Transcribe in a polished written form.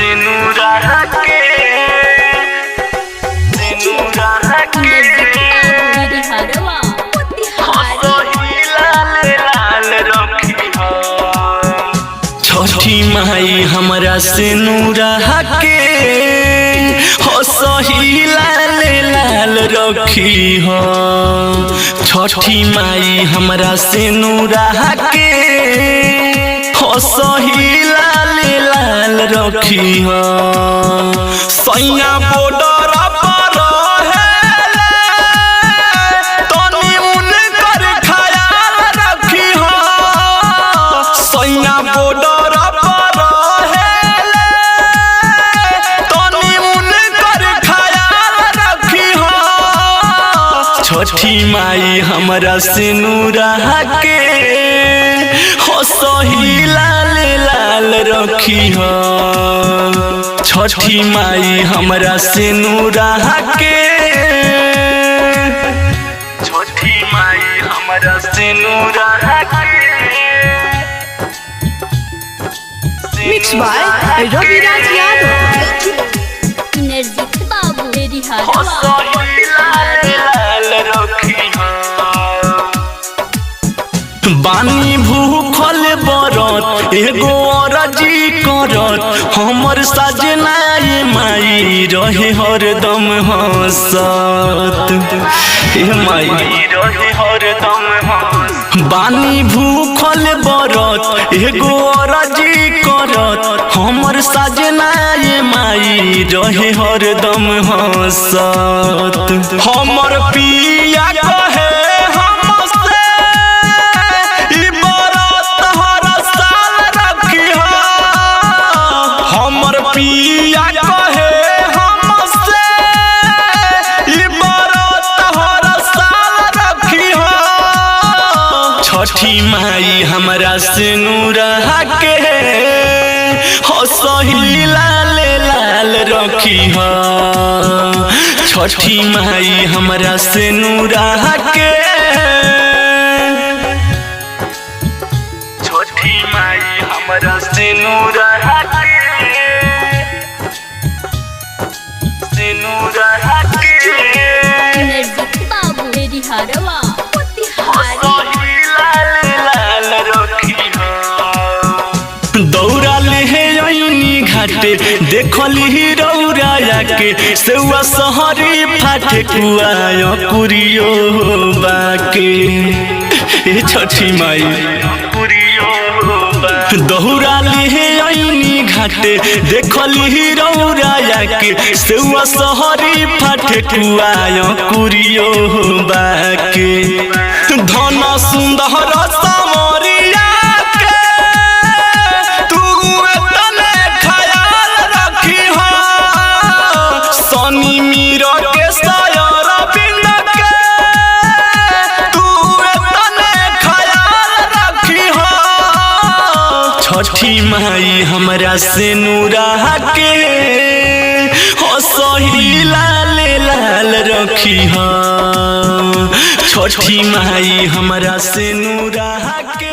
सिनुरा के छठी माई हमरा सिनुरा के हो सही लाल लाल रखी हो। छठी माई हमरा सिनुरा के हो सही लाल लाल रखी हो। सैया बॉर्डर पर तनी उनकर ख्याल रखी हो। सैया बॉर्डर पर तनी उनकर ख्याल रखी हो। छठी माई हमरा सिनुरा के हो सही लाल लाल रखी हो। छठी माई हमरा सिनुरा के छठी माई हमरा सिनुरा के Mixed by रविराज यादव। निर्जित बाबू मेरी हो सही लाल लाल रखी हो। बानी भूखल बरत एगो अरजी करत हमर सजना ये माई रहे हरदम हंसत। ए माई रहे हरदम हंसत। बानी भूखल बरत एगो अरजी करत हमर सजना ये माई रहे हरदम हंसत। हमर पिया कहे पिया कहे हमसे ई बरत हर साल रखी हो। छठी माई हमरा सिनुरा के हो सही लाल लाल रखी हो। छठी माई हमरा सिनुरा के छठी माई हमरा सिनुरा के निर्जित बाबू मेरी हरवा दौड़ा ले घाटे देखली रौरा के सेवा सहरी फाटे कुआ कुरियो बाके। छठी माई दौड़ा ले घाटे देखली रौरा के सेवा सहरी फाटे कुआ कुरियो बाके। धन सुंदर सामरिया के तू तने ख्याल रखी हो। सनी मीरा के सायर बिंद के तू तने ख्याल रखी हो। छठी माई हमरा सिनुरा के हो सही लाल लाल रखी हो। छठी माई हमरा सिनुरा के